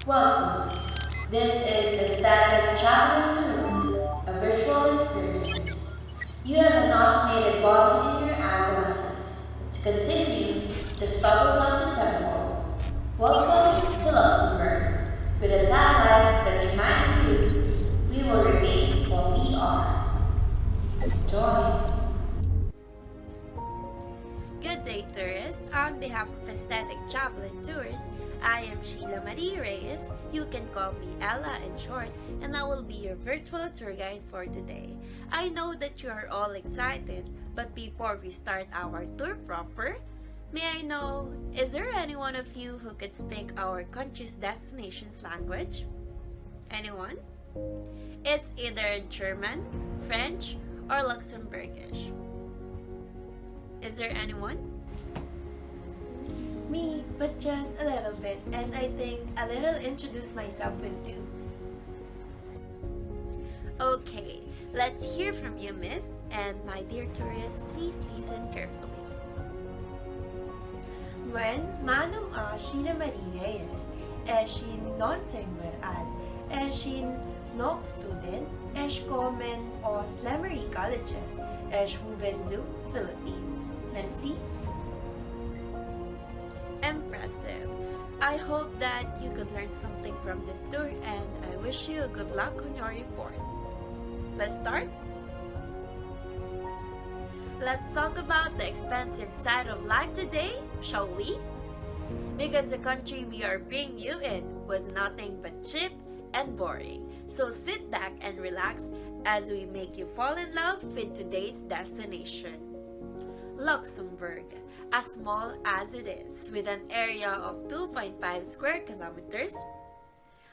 Welcome. This is the Static Traveling Tours, a virtual experience. You have an automated button in your eyeglasses. To continue, just toggle down the tempo. Welcome to Luxembourg. With a tagline that reminds you, we will remain what we are. Join. Good day, tourists. On behalf of Aesthetic Travel and Tours, I am Sheila Marie Reyes. You can call me Ella in short, and I will be your virtual tour guide for today. I know that you are all excited, but before we start our tour proper, may I know, is there any one of you who could speak our country's destination's language? Anyone? It's either German, French, or Luxembourgish. Is there anyone? Me, but just a little bit, and I think a little introduce myself will do. Okay, let's hear from you, miss, and my dear tourists, please listen carefully. When Manum a Sheila Marie Reyes, sin non-semberal, sin no student, komen os Lemery Colleges, Juvenzu, Philippines. Merci. Impressive. I hope that you could learn something from this tour and I wish you good luck on your report. Let's start. Let's talk about the expensive side of life today, shall we? Because the country we are bringing you in was nothing but cheap and boring. So sit back and relax as we make you fall in love with today's destination. Luxembourg, as small as it is, with an area of 2.5 square kilometers,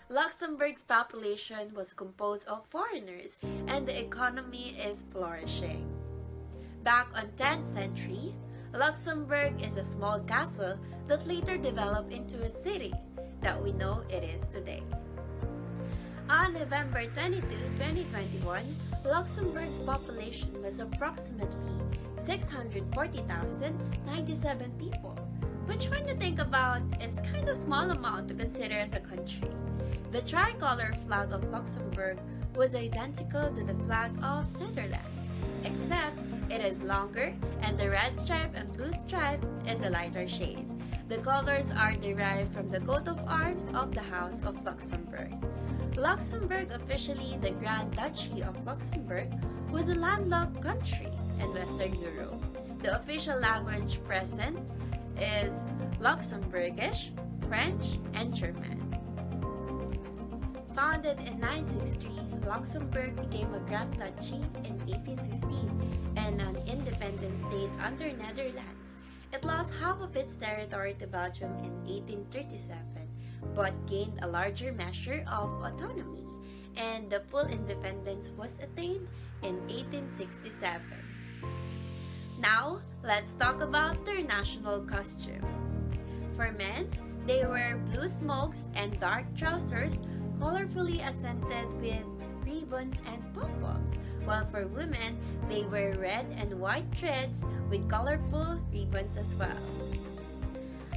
Luxembourg's population was composed of foreigners and the economy is flourishing. Back on 10th century, Luxembourg is a small castle that later developed into a city that we know it is today. On November 22, 2021, Luxembourg's population was approximately 640,097 people, which when you think about, it's kind of small amount to consider as a country. The tricolor flag of Luxembourg was identical to the flag of Netherlands, except it is longer and the red stripe and blue stripe is a lighter shade. The colors are derived from the coat of arms of the House of Luxembourg. Luxembourg, officially the Grand Duchy of Luxembourg, was a landlocked country in Western Europe. The official language present is Luxembourgish, French, and German. Founded in 963, Luxembourg became a Grand Duchy in 1815 and an independent state under Netherlands. It lost half of its territory to Belgium in 1837, but gained a larger measure of autonomy, and the full independence was attained in 1867. Now, let's talk about their national costume. For men, they wear blue smokes and dark trousers colorfully accented with ribbons and pom-poms, while for women, they wear red and white threads with colorful ribbons as well.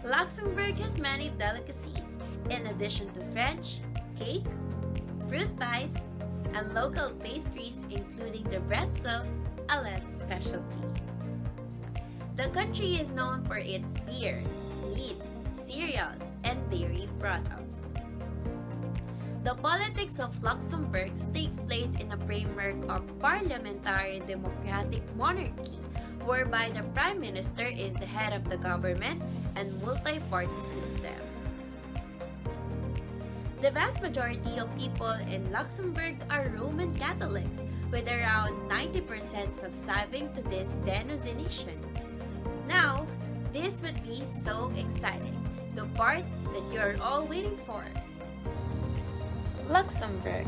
Luxembourg has many delicacies, in addition to French, cake, fruit pies, and local pastries including the bretzel, a Lent specialty. The country is known for its beer, meat, cereals, and dairy products. The politics of Luxembourg takes place in a framework of parliamentary democratic monarchy, whereby the Prime Minister is the head of the government and multi-party system. The vast majority of people in Luxembourg are Roman Catholics, with around 90% subscribing to this denomination. Now, this would be so exciting, the part that you're all waiting for. Luxembourg,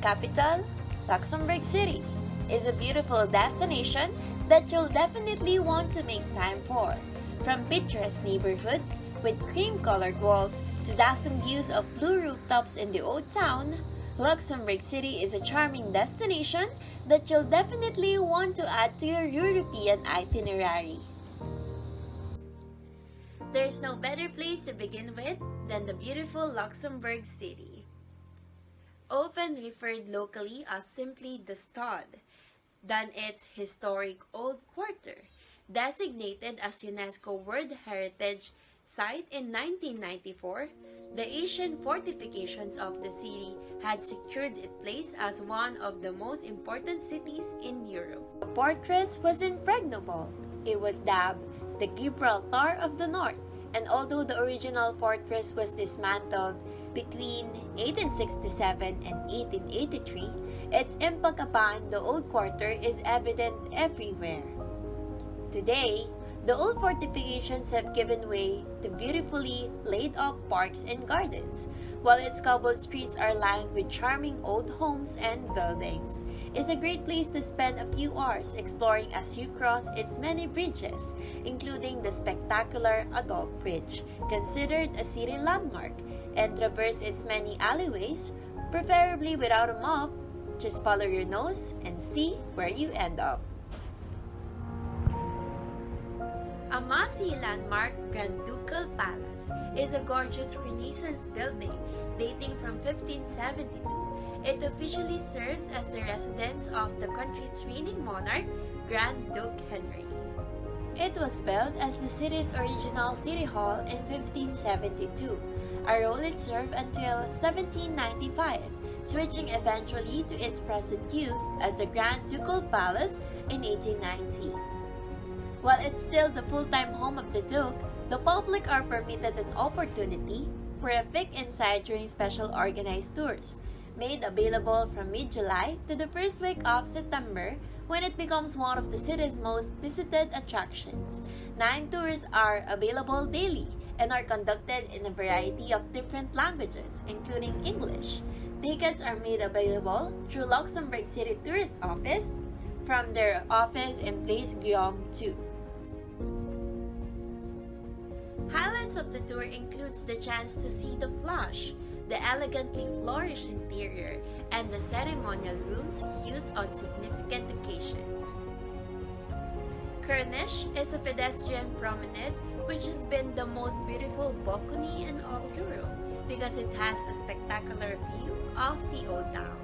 capital, Luxembourg City, is a beautiful destination that you'll definitely want to make time for. From picturesque neighborhoods with cream-colored walls to dazzling views of blue rooftops in the old town, Luxembourg City is a charming destination that you'll definitely want to add to your European itinerary. There's no better place to begin with than the beautiful Luxembourg city. Often referred locally as simply the Stad, than its historic Old Quarter, designated as UNESCO World Heritage Site in 1994, the ancient fortifications of the city had secured its place as one of the most important cities in Europe. The fortress was impregnable. It was dubbed the Gibraltar of the North, and although the original fortress was dismantled between 1867 and 1883, its impact upon the Old Quarter is evident everywhere. Today, the old fortifications have given way to beautifully laid-out parks and gardens, while its cobbled streets are lined with charming old homes and buildings. It's a great place to spend a few hours exploring as you cross its many bridges, including the spectacular Adolphe Bridge, considered a city landmark, and traverse its many alleyways, preferably without a map. Just follow your nose and see where you end up. A must-see landmark, Grand Ducal Palace, is a gorgeous Renaissance building dating from 1572. It officially serves as the residence of the country's reigning monarch, Grand Duke Henry. It was built as the city's original city hall in 1572, a role it served until 1795, switching eventually to its present use as the Grand Ducal Palace in 1890. While it's still the full-time home of the Duke, the public are permitted an opportunity for a peek inside during special organized tours, made available from mid-July to the first week of September, when it becomes one of the city's most visited attractions. 9 tours are available daily and are conducted in a variety of different languages, including English. Tickets are made available through Luxembourg City Tourist Office from their office in Place Guillaume 2. Highlights of the tour includes the chance to see the flush, the elegantly flourished interior, and the ceremonial rooms used on significant occasions. Corniche is a pedestrian promenade which has been the most beautiful balcony in all Europe because it has a spectacular view of the old town.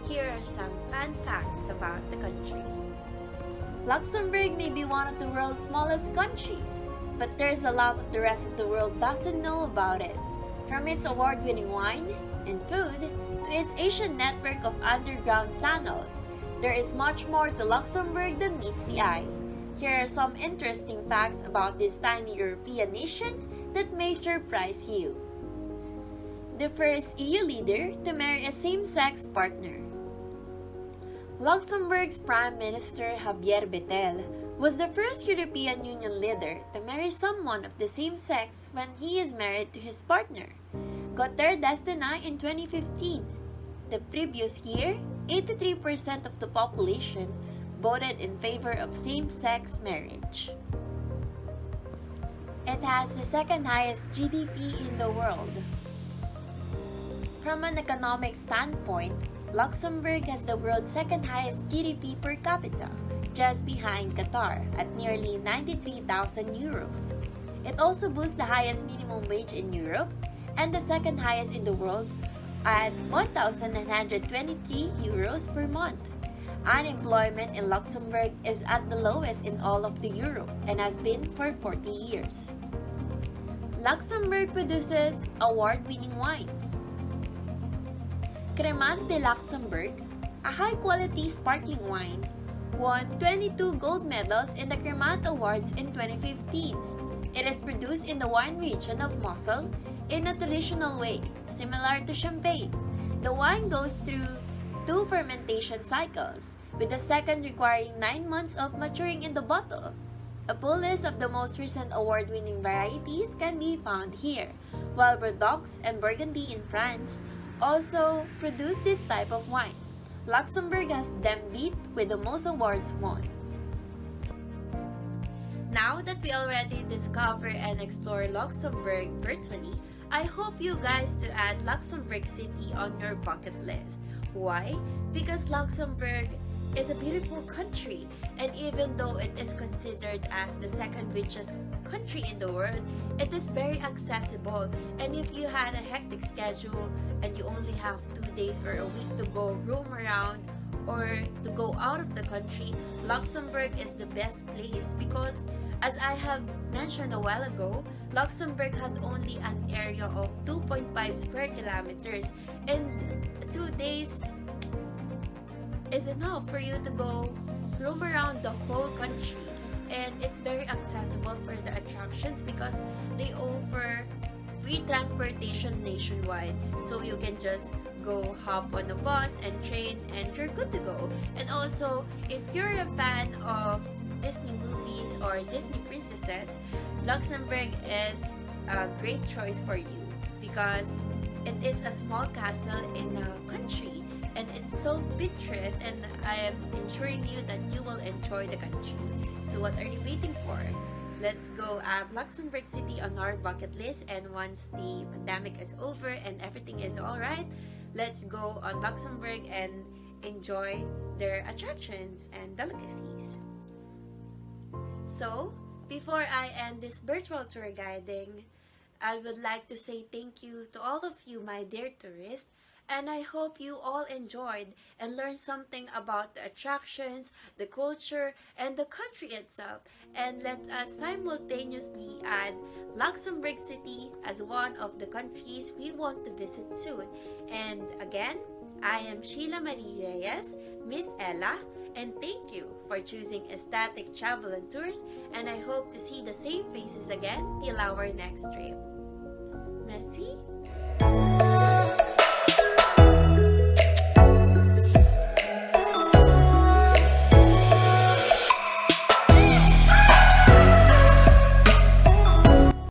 Here are some fun facts about the country. Luxembourg may be one of the world's smallest countries, but there's a lot of the rest of the world doesn't know about it. From its award-winning wine and food to its Asian network of underground tunnels, there is much more to Luxembourg than meets the eye. Here are some interesting facts about this tiny European nation that may surprise you. The first EU leader to marry a same-sex partner. Luxembourg's Prime Minister Javier Bettel was the first European Union leader to marry someone of the same sex when he is married to his partner, Gauthier d'Estaing in 2015. The previous year, 83% of the population voted in favor of same-sex marriage. It has the second highest GDP in the world. From an economic standpoint, Luxembourg has the world's second highest GDP per capita, just behind Qatar at nearly 93,000 euros. It also boasts the highest minimum wage in Europe and the second highest in the world at 1,923 euros per month. Unemployment in Luxembourg is at the lowest in all of the Europe and has been for 40 years. Luxembourg produces award-winning wines. Cremant de Luxembourg, a high-quality sparkling wine, won 22 gold medals in the Cremant Awards in 2015. It is produced in the wine region of Moselle in a traditional way, similar to champagne. The wine goes through 2 fermentation cycles, with the second requiring 9 months of maturing in the bottle. A full list of the most recent award-winning varieties can be found here, while Bordeaux and Burgundy in France also produce this type of wine. Luxembourg has them beat with the most awards won. Now that we already discover and explore Luxembourg virtually, I hope you guys to add Luxembourg City on your bucket list. Why? Because Luxembourg is a beautiful country, and even though it is considered as the second richest country in the world, it is very accessible. And if you had a hectic schedule and you only have 2 days or a week to go roam around or to go out of the country, Luxembourg is the best place because, as I have mentioned a while ago, Luxembourg had only an area of 2.5 square kilometers, and 2 days is enough for you to go roam around the whole country. And it's very accessible for the attractions because they offer free transportation nationwide. So you can just go hop on a bus and train and you're good to go. And also, if you're a fan of Disney movies or Disney princesses, Luxembourg is a great choice for you because it is a small castle in a country and it's so picturesque, and I am ensuring you that you will enjoy the country. So what are you waiting for? Let's go add Luxembourg City on our bucket list, and once the pandemic is over and everything is alright, let's go on Luxembourg and enjoy their attractions and delicacies. So, before I end this virtual tour guiding, I would like to say thank you to all of you, my dear tourists, and I hope you all enjoyed and learned something about the attractions, the culture, and the country itself. And let us simultaneously add Luxembourg City as one of the countries we want to visit soon. And again, I am Sheila Marie Reyes, Miss Ella, and thank you for choosing Aesthetic Travel and Tours, and I hope to see the same faces again till our next trip. Merci.